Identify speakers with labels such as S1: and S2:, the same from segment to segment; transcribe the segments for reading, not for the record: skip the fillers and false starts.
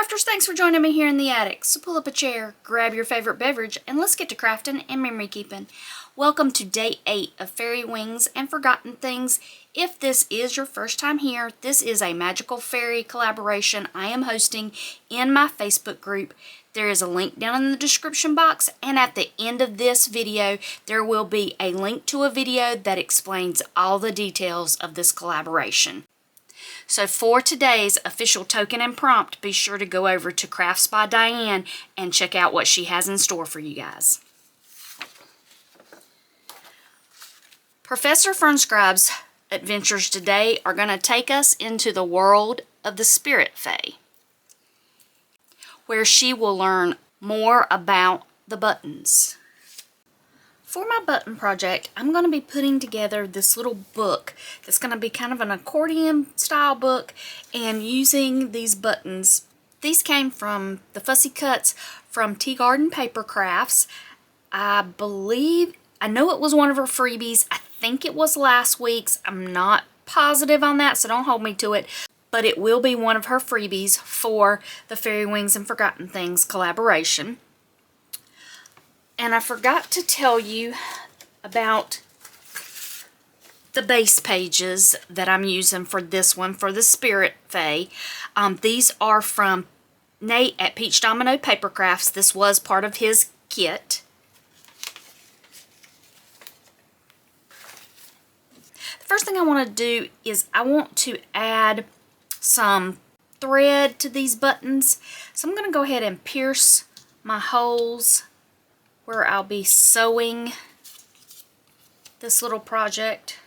S1: Crafters, thanks for joining me here in the attic. So pull up a chair, grab your favorite beverage, and let's get to crafting and memory keeping. Welcome to day 8 of Fairy Wings and Forgotten Things. If this is your first time here, this is a magical fairy collaboration I am hosting in my Facebook group. There is a link down in the description box, and at the end of this video, there will be a link to a video that explains all the details of this collaboration. So for today's official token and prompt, be sure to go over to Crafts by Diane and check out what she has in store for you guys. Professor Fernscribe's adventures today are going to take us into the world of the Spirit Fae, where she will learn more about the buttons. For my button project, I'm going to be putting together this little book that's going to be kind of an accordion style book and using these buttons. These came from the Fussy Cuts from Tea Garden Paper Crafts. I know it was one of her freebies. I think it was last week's. I'm not positive on that, so don't hold me to it. But it will be one of her freebies for the Fairy Wings and Forgotten Things collaboration. And I forgot to tell you about the base pages that I'm using for this one, for the Spirit Fae. These are from Nate at Peach Domino Paper Crafts. This was part of his kit. The first thing I want to do is I want to add some thread to these buttons. So I'm going to go ahead and pierce my holes where I'll be sewing this little project.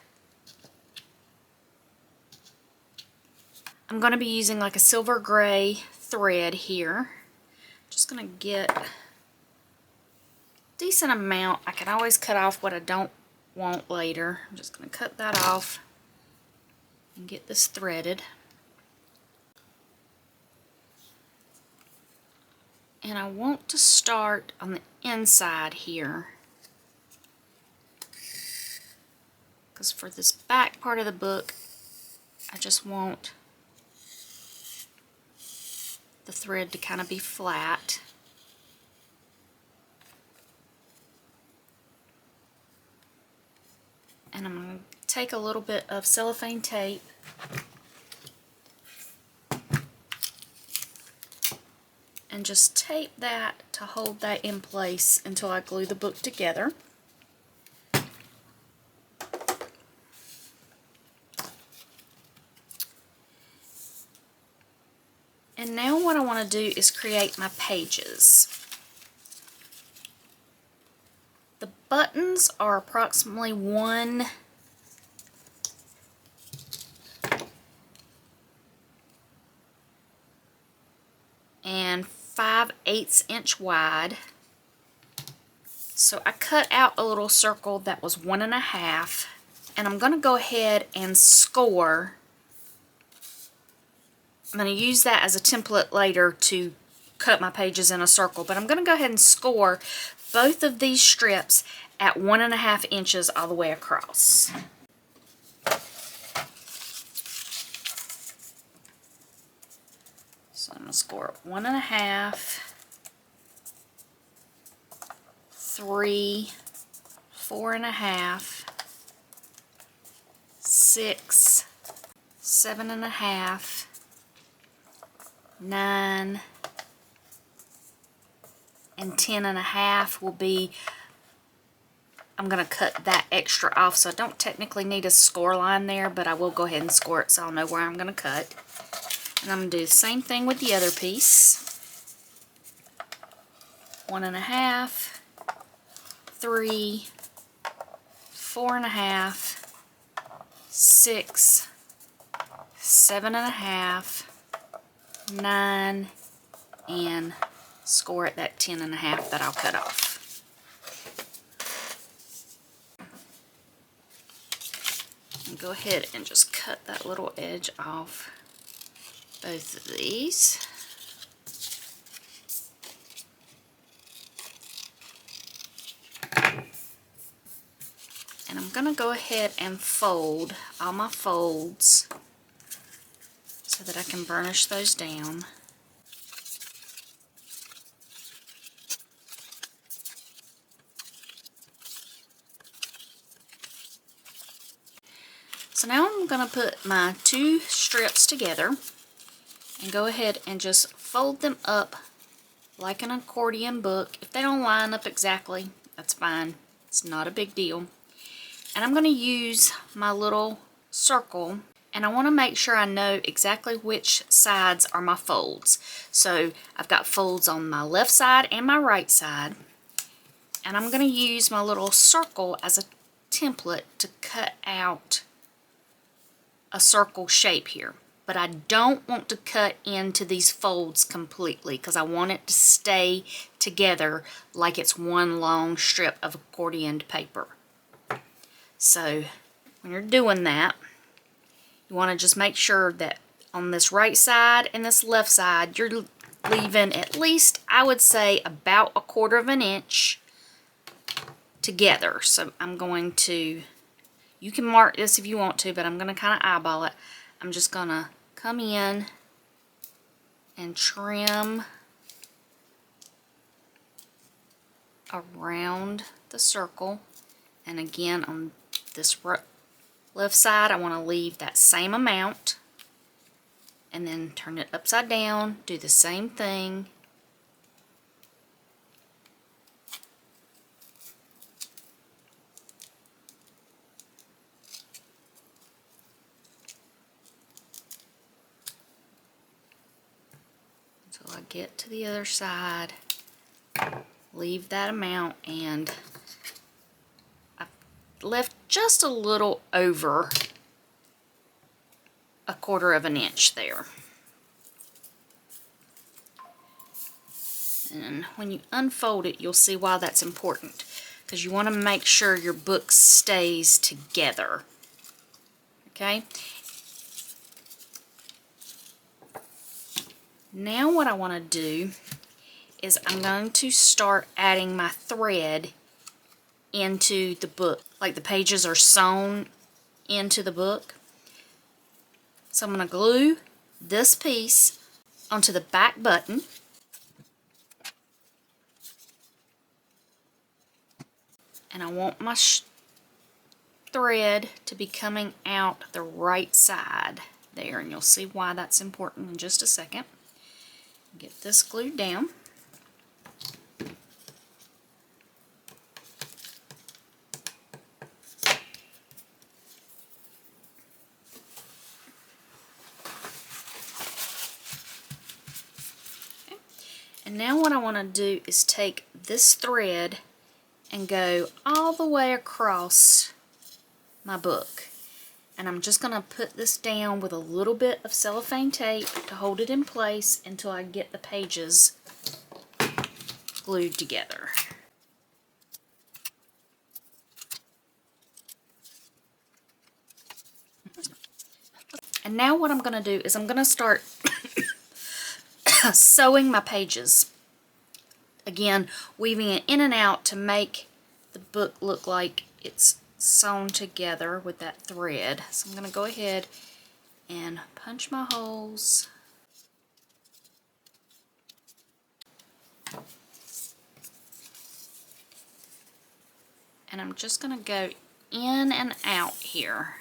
S1: I'm going to be using like a silver gray thread here. Just going to get a decent amount. I can always cut off what I don't want later. I'm just going to cut that off and get this threaded. And I want to start on the inside here, because for this back part of the book, I just want the thread to kind of be flat. And I'm going to take a little bit of cellophane tape and just tape that to hold that in place until I glue the book together. And now what I want to do is create my pages. The buttons are approximately 1 and 5/8 inch wide. So I cut out a little circle that was 1 1/2, and I'm going to go ahead and score. I'm going to use that as a template later to cut my pages in a circle, but I'm going to go ahead and score both of these strips at 1 1/2 inches all the way across. So I'm going to score 1 1/2, 3, 4 1/2, 6, 7 1/2, 9, and 10 1/2 will be, I'm going to cut that extra off, so I don't technically need a score line there, but I will go ahead and score it so I'll know where I'm going to cut. And I'm going to do the same thing with the other piece. 1 1/2, 3, 4 1/2, 6, 7 1/2, 9, and score at that 10 1/2 that I'll cut off. And go ahead and just cut that little edge off both of these. And I'm going to go ahead and fold all my folds so that I can burnish those down. So now I'm going to put my 2 strips together and go ahead and just fold them up like an accordion book. If they don't line up exactly, that's fine. It's not a big deal. And I'm going to use my little circle, and I want to make sure I know exactly which sides are my folds. So I've got folds on my left side and my right side, and I'm going to use my little circle as a template to cut out a circle shape here. But I don't want to cut into these folds completely because I want it to stay together like it's one long strip of accordioned paper. So when you're doing that, you want to just make sure that on this right side and this left side, you're leaving at least, I would say, about 1/4 inch together. So I'm going to, you can mark this if you want to, but I'm going to kind of eyeball it. I'm just going to come in and trim around the circle. And again, on this left side, I want to leave that same amount. And then turn it upside down, do the same thing. Until I get to the other side, leave that amount, and I've left just a little over 1/4 inch there. And when you unfold it, you'll see why that's important, because you want to make sure your book stays together. Okay? Now what I want to do is I'm going to start adding my thread into the book, like the pages are sewn into the book. So I'm going to glue this piece onto the back button. And I want my thread to be coming out the right side there, and you'll see why that's important in just a second. Get this glued down. Okay. And now what I want to do is take this thread and go all the way across my book. And I'm just going to put this down with a little bit of cellophane tape to hold it in place until I get the pages glued together. And now what I'm going to do is I'm going to start sewing my pages. Again, weaving it in and out to make the book look like it's sewn together with that thread. So I'm going to go ahead and punch my holes. And I'm just going to go in and out here.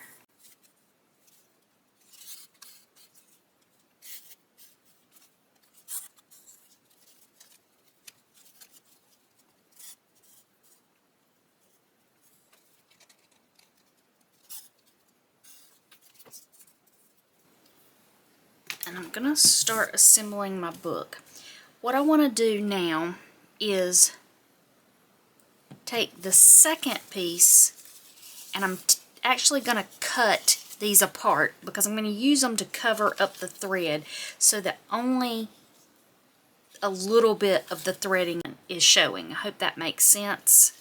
S1: And I'm going to start assembling my book. What I want to do now is take the second piece, and I'm actually going to cut these apart because I'm going to use them to cover up the thread so that only a little bit of the threading is showing. I hope that makes sense.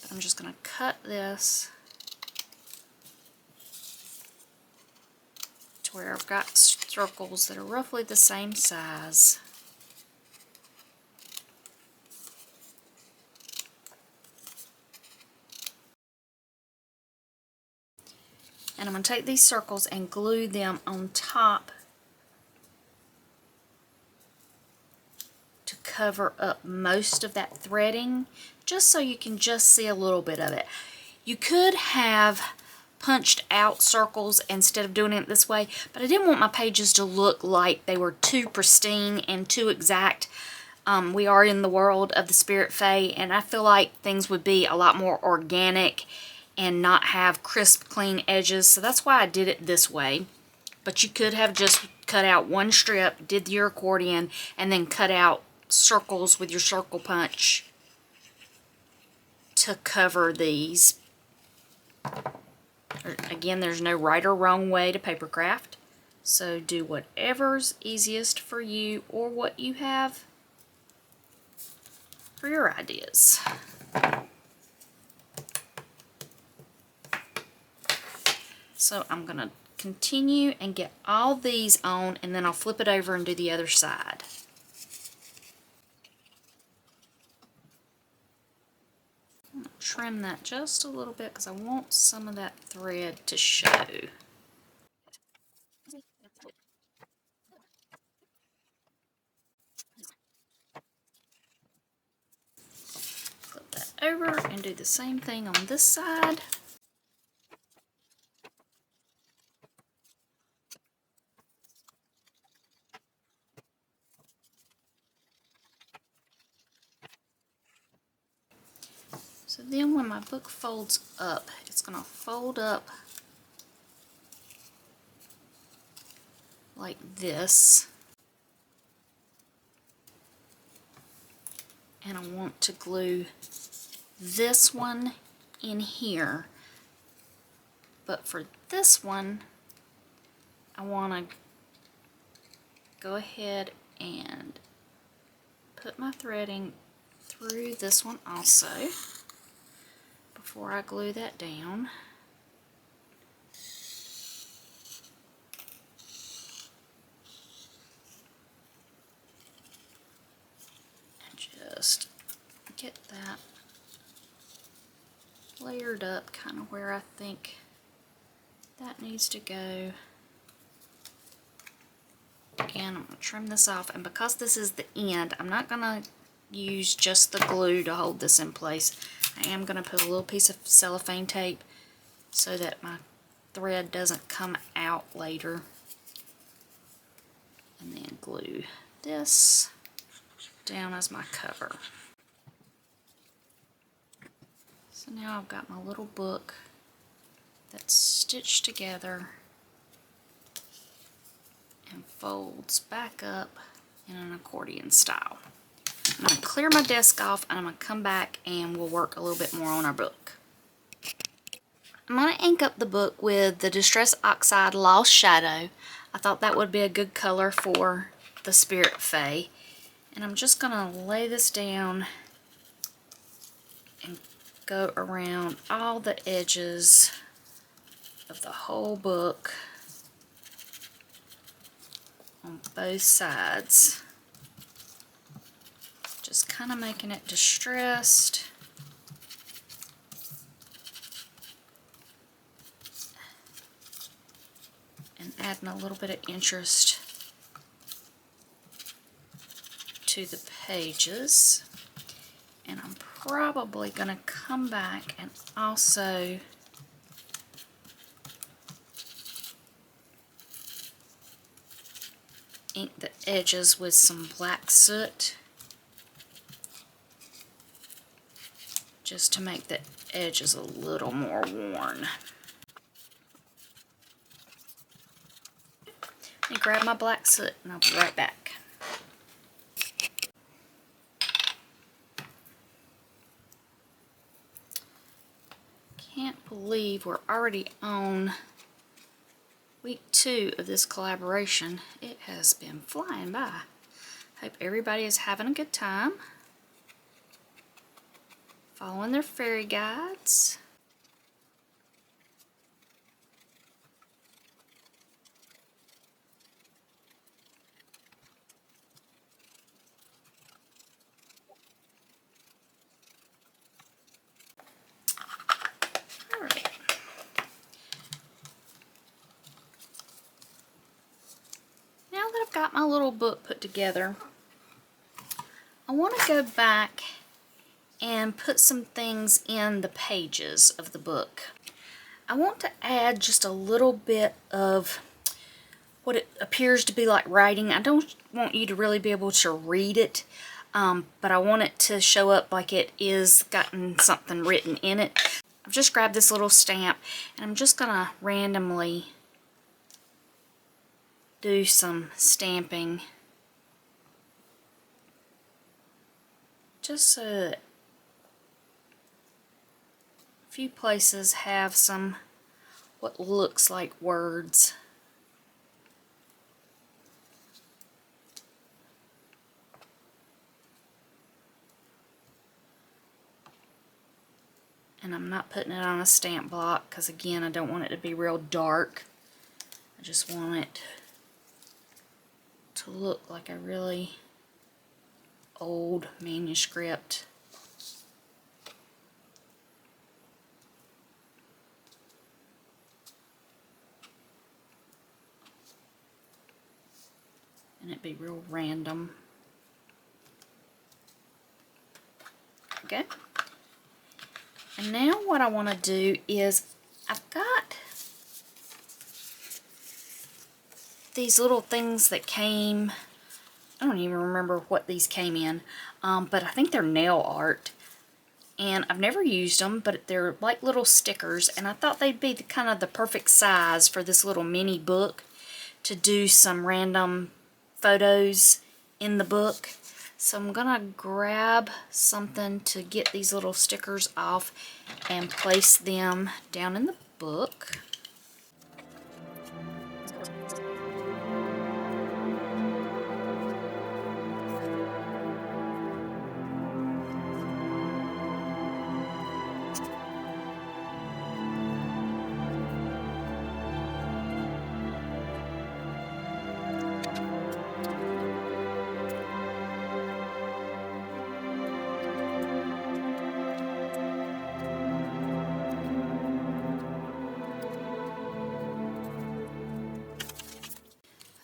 S1: But I'm just going to cut this to where I've got circles that are roughly the same size. And I'm going to take these circles and glue them on top to cover up most of that threading, just so you can just see a little bit of it. You could have punched out circles instead of doing it this way, but I didn't want my pages to look like they were too pristine and too exact. We are in the world of the Spirit Fae, and I feel like things would be a lot more organic and not have crisp, clean edges, so that's why I did it this way. But you could have just cut out one strip, did your accordion, and then cut out circles with your circle punch to cover these. Again, there's no right or wrong way to paper craft, so do whatever's easiest for you or what you have for your ideas. So I'm going to continue and get all these on, and then I'll flip it over and do the other side. I'm going to trim that just a little bit because I want some of that thread to show. Flip that over and do the same thing on this side. So then when my book folds up, it's going to fold up like this. And I want to glue this one in here. But for this one, I want to go ahead and put my threading through this one also before I glue that down. And just get that layered up kind of where I think that needs to go. Again, I'm going to trim this off, and because this is the end, I'm not going to use just the glue to hold this in place. I am going to put a little piece of cellophane tape so that my thread doesn't come out later. And then glue this down as my cover. So now I've got my little book that's stitched together and folds back up in an accordion style. I'm going to clear my desk off, and I'm going to come back and we'll work a little bit more on our book. I'm going to ink up the book with the Distress Oxide Lost Shadow. I thought that would be a good color for the Spirit Fae. And I'm just going to lay this down and go around all the edges of the whole book on both sides. Just kind of making it distressed. And adding a little bit of interest to the pages. And I'm probably going to come back and also ink the edges with some black soot, just to make the edges a little more worn. Let me grab my black soot and I'll be right back. Can't believe we're already on week 2 of this collaboration. It has been flying by. Hope everybody is having a good time, following their fairy guides. Alright. Now that I've got my little book put together, I want to go back and put some things in the pages of the book. I want to add just a little bit of what it appears to be like writing. I don't want you to really be able to read it, but I want it to show up like it is gotten something written in it. I've just grabbed this little stamp and I'm just gonna randomly do some stamping just so that a few places have some what looks like words. And I'm not putting it on a stamp block because, again, I don't want it to be real dark. I just want it to look like a really old manuscript. And it'd be real random. Okay. And now what I want to do is, I've got these little things that came, I don't even remember what these came in, but I think they're nail art. And I've never used them, but they're like little stickers, and I thought they'd be kind of the perfect size for this little mini book to do some random photos in the book. So I'm gonna grab something to get these little stickers off and place them down in the book.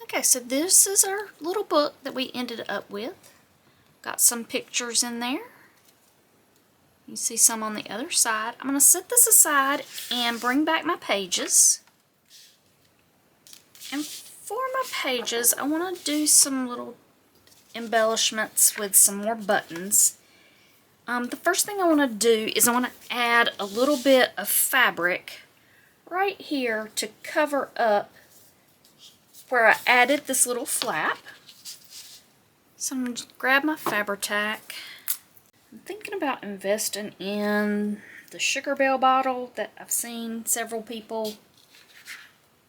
S1: Okay, so this is our little book that we ended up with. Got some pictures in there. You see some on the other side. I'm going to set this aside and bring back my pages. And for my pages, I want to do some little embellishments with some more buttons. The first thing I want to do is I want to add a little bit of fabric right here to cover up where I added this little flap. So I'm going to grab my Fabri-Tac. I'm thinking about investing in the Sugar Bell bottle that I've seen several people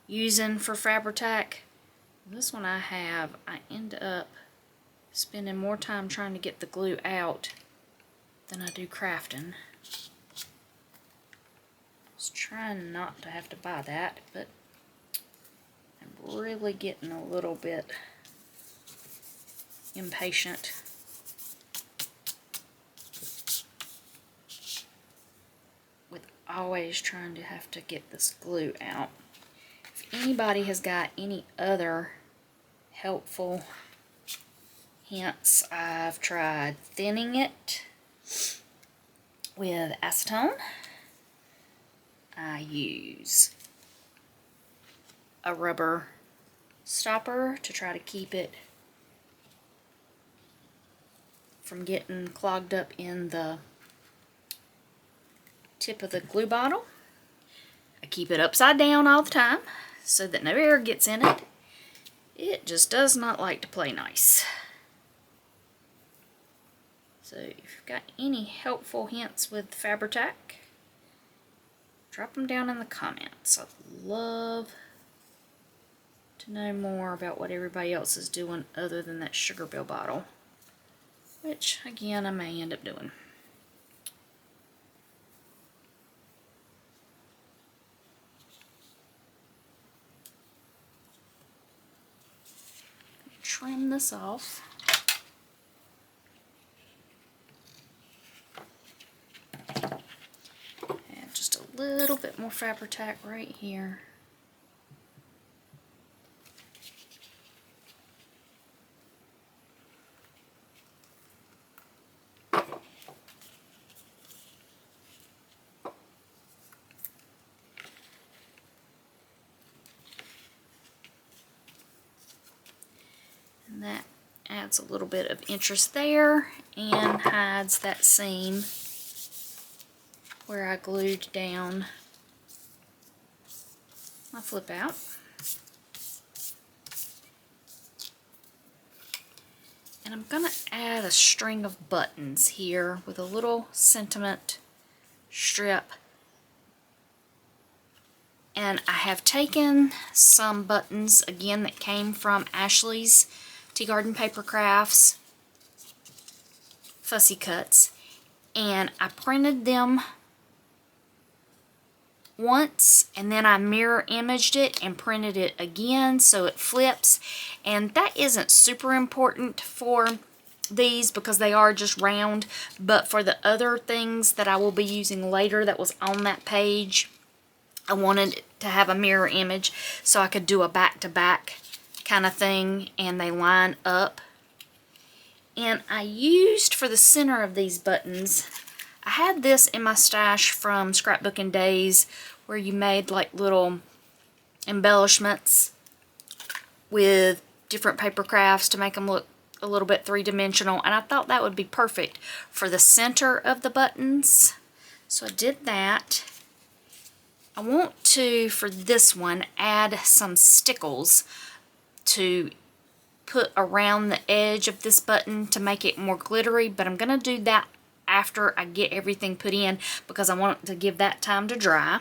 S1: using for Fabri-Tac. This one I end up spending more time trying to get the glue out than I do crafting. I was trying not to have to buy that, but I'm really getting a little bit impatient. With always trying to have to get this glue out. If anybody has got any other helpful hints, I've tried thinning it with acetone. I use a rubber stopper to try to keep it from getting clogged up in the tip of the glue bottle. I keep it upside down all the time so that no air gets in it. It just does not like to play nice. So if you've got any helpful hints with Fabri-Tac, drop them down in the comments. I'd love to know more about what everybody else is doing other than that Sugar Bell bottle, which again I may end up doing. Trim this off. And just a little bit more Fabri-Tac right here. adds a little bit of interest there and hides that seam where I glued down my flip out. And I'm going to add a string of buttons here with a little sentiment strip. And I have taken some buttons, again, that came from Ashley's Tea Garden Paper Crafts Fussy Cuts, and I printed them once, and then I mirror imaged it and printed it again so it flips. And that isn't super important for these because they are just round, but for the other things that I will be using later that was on that page, I wanted to have a mirror image so I could do a back-to-back kind of thing and they line up. And I used, for the center of these buttons, I had this in my stash from Scrapbooking Days where you made like little embellishments with different paper crafts to make them look a little bit three-dimensional, and I thought that would be perfect for the center of the buttons. So I did that. I want to, for this one, add some stickles to put around the edge of this button to make it more glittery, but I'm going to do that after I get everything put in because I want to give that time to dry.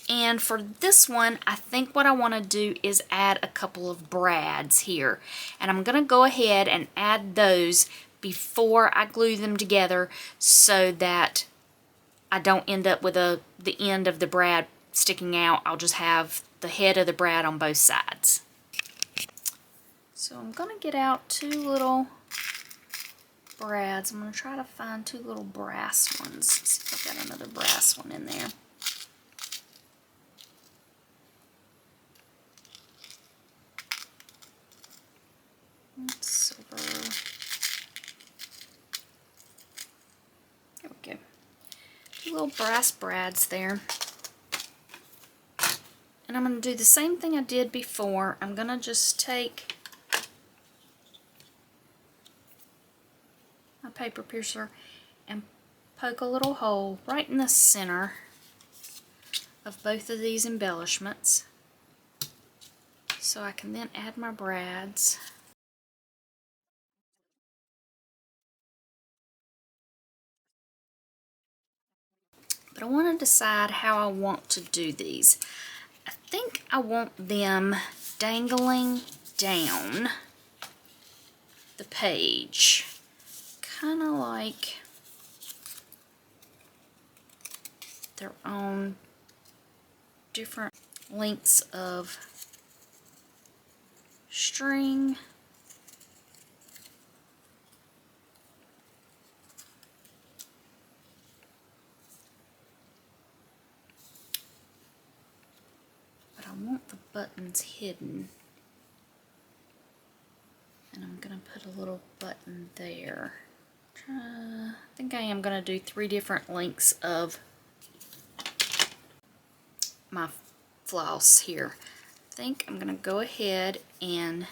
S1: And for this one, I think what I want to do is add a couple of brads here. And I'm going to go ahead and add those before I glue them together so that I don't end up with the end of the brad sticking out. I'll just have the head of the brad on both sides. So I'm going to get out two little brads. I'm going to try to find two little brass ones. See if I've got another brass one in there. Silver. There we go. Two little brass brads there. And I'm going to do the same thing I did before. I'm going to just take my paper piercer and poke a little hole right in the center of both of these embellishments so I can then add my brads. But I want to decide how I want to do these. I think I want them dangling down the page, kind of like they're on different lengths of string. But I want the buttons hidden. And I'm going to put a little button there. I think I am going to do 3 different lengths of my floss here. I think I'm going to go ahead and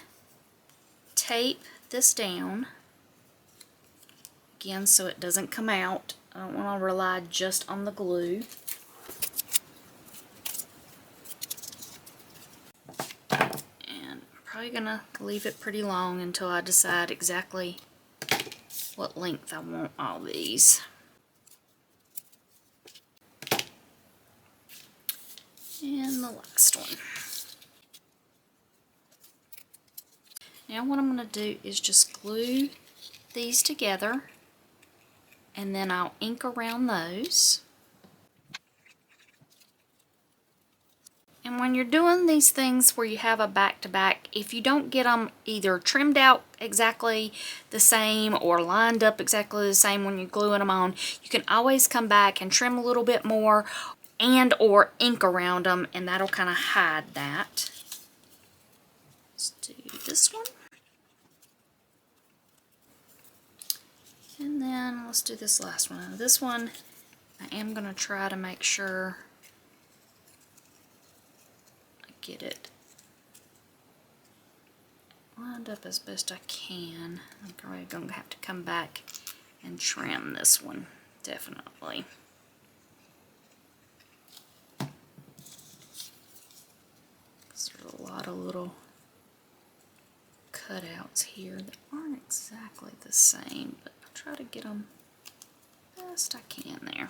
S1: tape this down again so it doesn't come out. I don't want to rely just on the glue. And I'm probably going to leave it pretty long until I decide exactly what length I want all these. And the last one. Now what I'm going to do is just glue these together and then I'll ink around those. And when you're doing these things where you have a back-to-back, if you don't get them either trimmed out exactly the same or lined up exactly the same when you're gluing them on, you can always come back and trim a little bit more and or ink around them, and that'll kind of hide that. Let's do this one. And then let's do this last one. Now this one, I am going to try to make sure I get it lined up as best I can. I'm probably going to have to come back and trim this one, definitely. There's a lot of little cutouts here that aren't exactly the same, but I'll try to get them best I can there.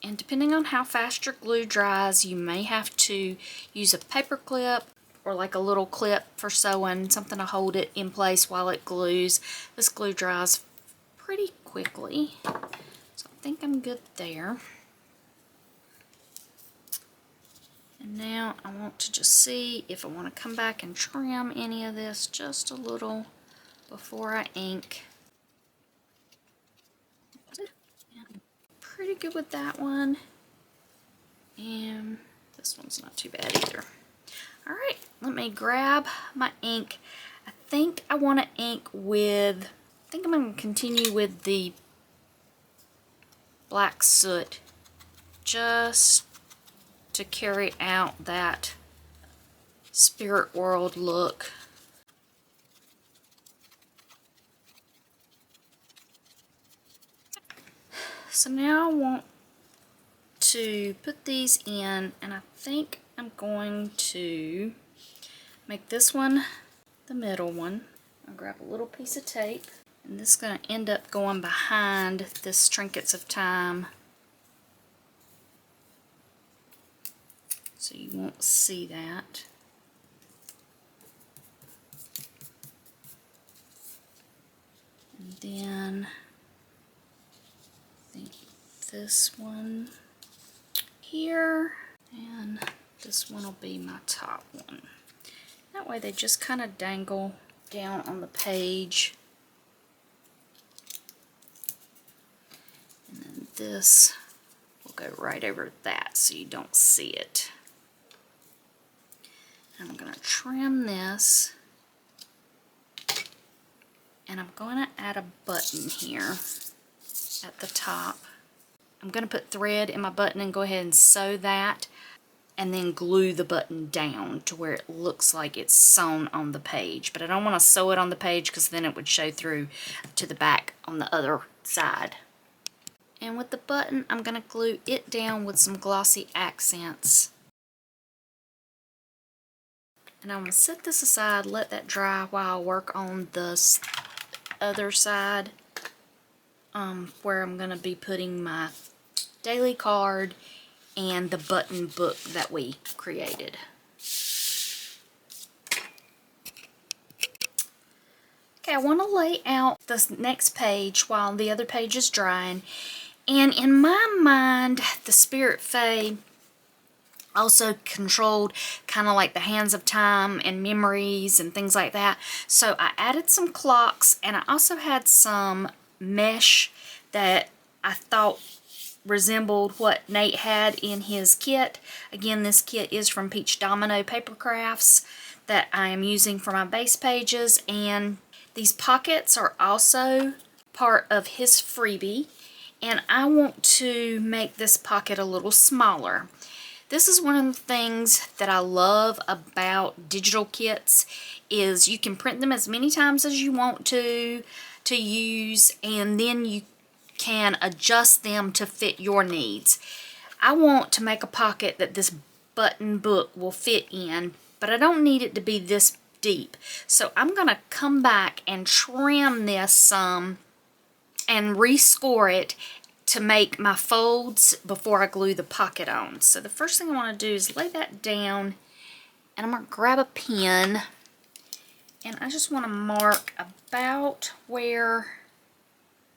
S1: And depending on how fast your glue dries, you may have to use a paper clip or like a little clip for sewing, something to hold it in place while it glues. This glue dries pretty quickly, so I think I'm good there. And now I want to just see if I want to come back and trim any of this just a little before I ink. Pretty good with that one. And this one's not too bad either. Alright, let me grab my ink. I think I want to ink with, I think I'm going to continue with the black soot just to carry out that spirit world look. So now I want to put these in, and I think I'm going to make this one the middle one. I'll grab a little piece of tape, and this is going to end up going behind this Trinkets of Time, so you won't see that. And then I think this one here, and this one will be my top one. That way they just kind of dangle down on the page. And then this will go right over that so you don't see it. And I'm going to trim this, and I'm going to add a button here at the top. I'm going to put thread in my button and go ahead and sew that, and then glue the button down to where it looks like it's sewn on the page. But I don't want to sew it on the page because then it would show through to the back on the other side. And with the button, I'm going to glue it down with some glossy accents. And I'm going to set this aside, let that dry while I work on the other side, where I'm going to be putting my daily card and the button book that we created. Okay, I want to lay out this next page while the other page is drying. And in my mind, the Spirit Fae also controlled kind of like the hands of time and memories and things like that. So I added some clocks, and I also had some mesh that I thought resembled what Nate had in his kit. Again, this kit is from Peach Domino Paper Crafts that I am using for my base pages, and these pockets are also part of his freebie, and I want to make this pocket a little smaller. This is one of the things that I love about digital kits, is you can print them as many times as you want to use, and then you can adjust them to fit your needs. I want to make a pocket that this button book will fit in, but I don't need it to be this deep. So I'm going to come back and trim this some and rescore it to make my folds before I glue the pocket on. So the first thing I want to do is lay that down, and I'm going to grab a pen, and I just want to mark about where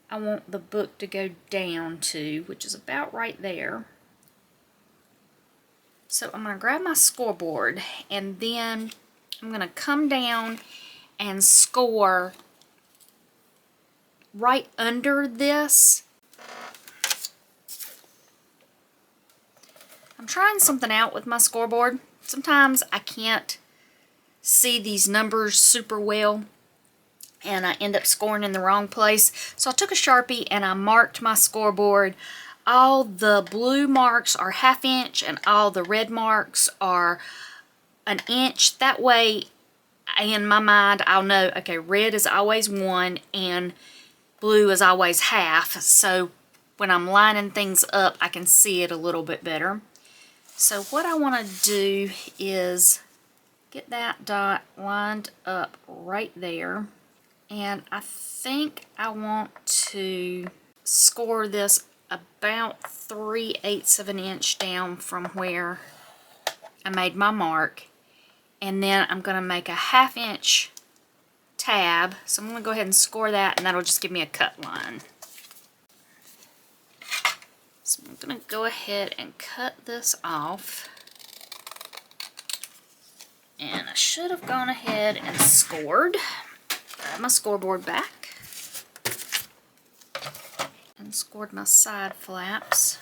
S1: I want the book to go down to, which is about right there. So I'm going to grab my scoreboard, and then I'm going to come down and score right under this. I'm trying something out with my scoreboard. Sometimes I can't see these numbers super well, and I end up scoring in the wrong place. So I took a Sharpie and I marked my scoreboard all the blue marks are 1/2 inch and all the red marks are 1 inch. That way, in my mind, I'll know, okay, red is always 1 and blue is always 1/2. So when I'm lining things up, I can see it a little bit better. So what I want to do is get that dot lined up right there. And I think I want to score this about 3/8 of an inch down from where I made my mark. And then I'm going to make a 1/2 inch tab. So I'm going to go ahead and score that, and that'll just give me a cut line. So I'm going to go ahead and cut this off. And I should have gone ahead and scored. Grab my scoreboard back. And scored my side flaps.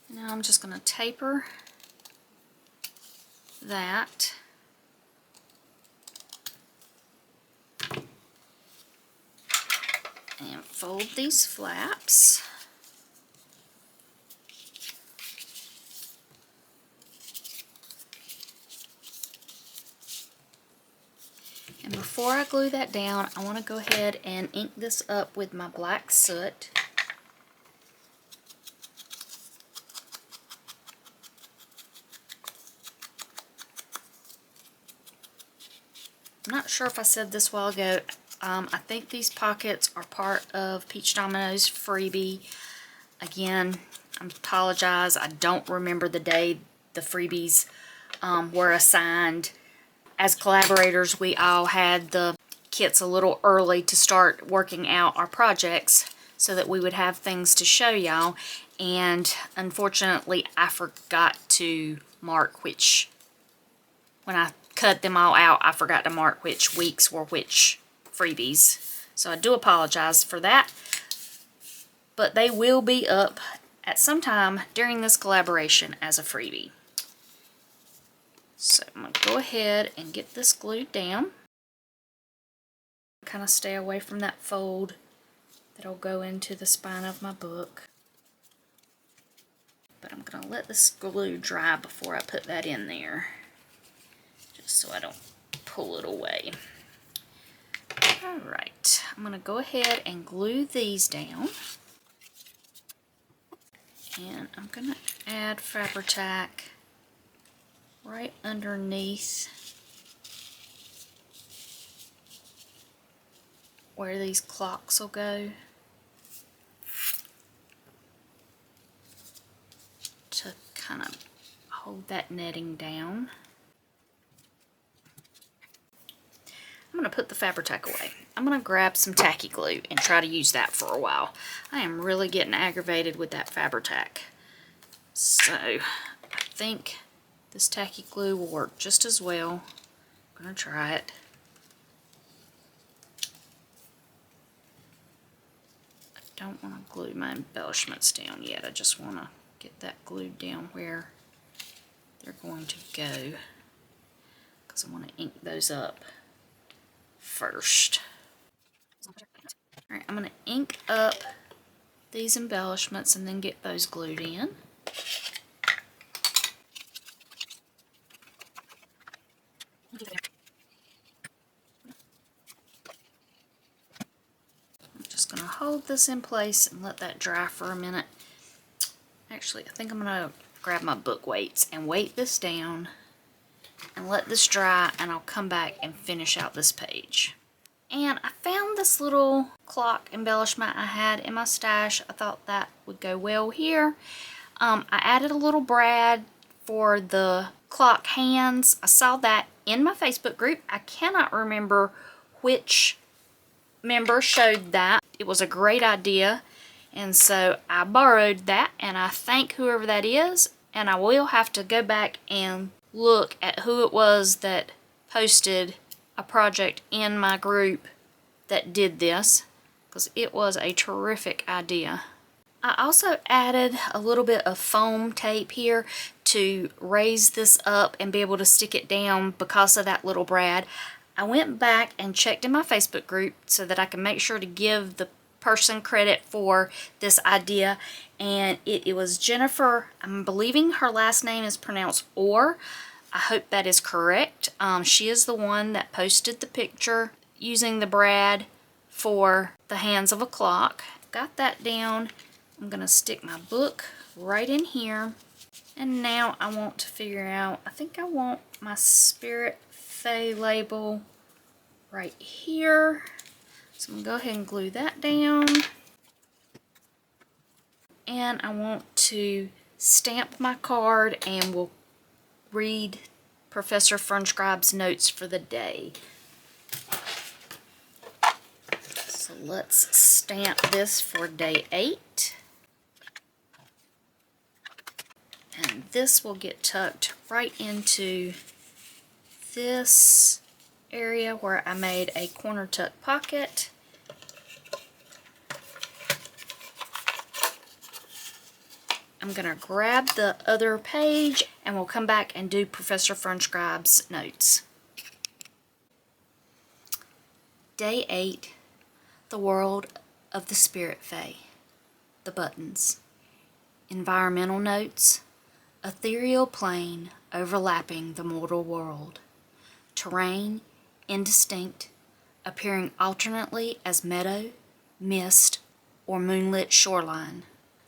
S1: Now I'm just going to taper that. And fold these flaps. And before I glue that down, I want to go ahead and ink this up with my black soot. I'm not sure if I said this a while ago. I think these pockets are part of Peach Domino's freebie. Again, I apologize. I don't remember the day the freebies were assigned. As collaborators, we all had the kits a little early to start working out our projects so that we would have things to show y'all. And unfortunately, I forgot to mark which, when I cut them all out, I forgot to mark which weeks were which freebies. So I do apologize for that. But they will be up at some time during this collaboration as a freebie. So I'm going to go ahead and get this glued down. Kind of stay away from that fold that'll go into the spine of my book. But I'm going to let this glue dry before I put that in there, just so I don't pull it away. Alright, I'm going to go ahead and glue these down. And I'm going to add Fabri-Tac right underneath where these clocks will go, to kind of hold that netting down. I'm going to put the Fabri-Tac away. I'm going to grab some tacky glue and try to use that for a while. I am really getting aggravated with that Fabri-Tac. So I think this tacky glue will work just as well. I'm going to try it. I don't want to glue my embellishments down yet. I just want to get that glued down where they're going to go, because I want to ink those up first. Alright, I'm going to ink up these embellishments and then get those glued in. I'm just going to hold this in place and let that dry for a minute. Actually, I think I'm going to grab my book weights and weight this down and let this dry, and I'll come back and finish out this page. And I found this little clock embellishment I had in my stash. I thought that would go well here. I added a little brad for the clock hands. I saw that in my Facebook group. I cannot remember which member showed that. It was a great idea, and so I borrowed that, and I thank whoever that is, and I will have to go back and look at who it was that posted a project in my group that did this, because it was a terrific idea. I also added a little bit of foam tape here to raise this up and be able to stick it down because of that little brad. I went back and checked in my Facebook group so that I can make sure to give the person credit for this idea, and it was Jennifer. I'm believing her last name is pronounced Orr. I hope that is correct. She is the one that posted the picture using the brad for the hands of a clock. Got that down. I'm going to stick my book right in here. And now I want to figure out, I think I want my Spirit Fae label right here. So I'm going to go ahead and glue that down. And I want to stamp my card, and we'll read Professor Fernscribe's notes for the day. So let's stamp this for day 8. And this will get tucked right into this area where I made a corner tuck pocket. I'm going to grab the other page and we'll come back and do Professor Fernscribe's notes. Day 8, the world of the Spirit Fae. The buttons. Environmental notes. Ethereal plane overlapping the mortal world. Terrain indistinct, appearing alternately as meadow, mist, or moonlit shoreline.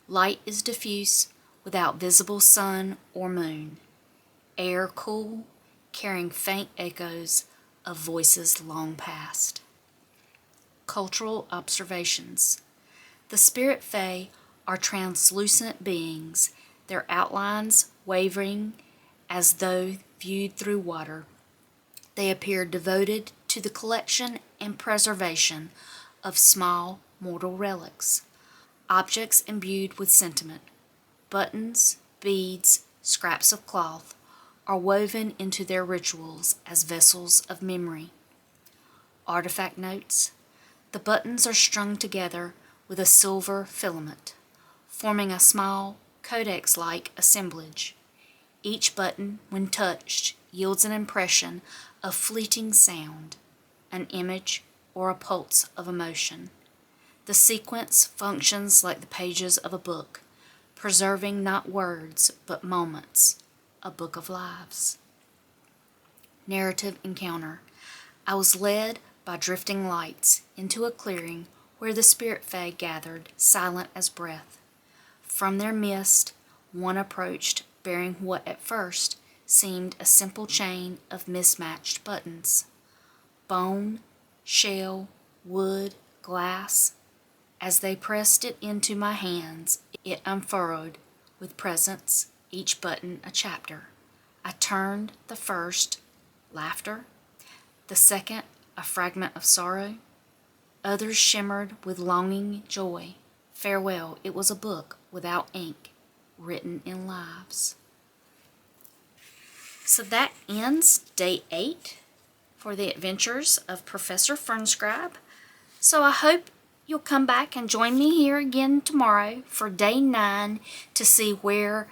S1: Light is diffuse, without visible sun or moon. Air cool, carrying faint echoes of voices long past. Cultural observations. The Spirit Fae are translucent beings, their outlines wavering as though viewed through water. They appear devoted to the collection and preservation of small mortal relics, objects imbued with sentiment. Buttons, beads, scraps of cloth are woven into their rituals as vessels of memory. Artifact notes. The buttons are strung together with a silver filament, forming a small codex-like assemblage. Each button, when touched, yields an impression of fleeting sound, an image, or a pulse of emotion. The sequence functions like the pages of a book, preserving not words but moments, a book of lives. Narrative encounter. I was led by drifting lights into a clearing where the Spirit Fae gathered, silent as breath. From their midst, one approached, bearing what at first seemed a simple chain of mismatched buttons. Bone, shell, wood, glass. As they pressed it into my hands, it unfurled with presence, each button a chapter. I turned the first, laughter, the second, a fragment of sorrow. Others shimmered with longing joy. Farewell, it was a book without ink, written in lives. So that ends day 8 for the adventures of Professor Fernscribe. So I hope you'll come back and join me here again tomorrow for day 9 to see where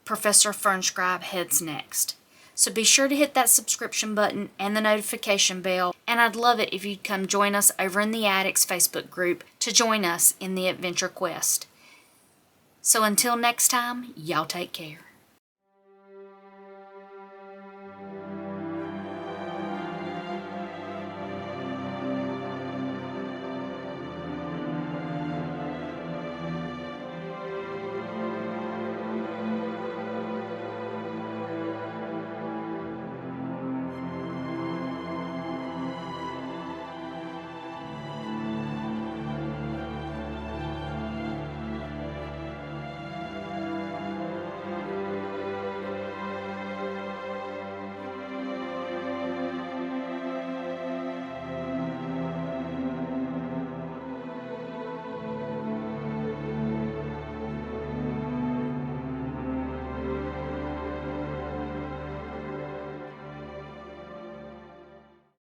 S1: Professor Fernscribe heads next. So be sure to hit that subscription button and the notification bell. And I'd love it if you'd come join us over in the Addicts Facebook group to join us in the adventure quest. So until next time, y'all take care.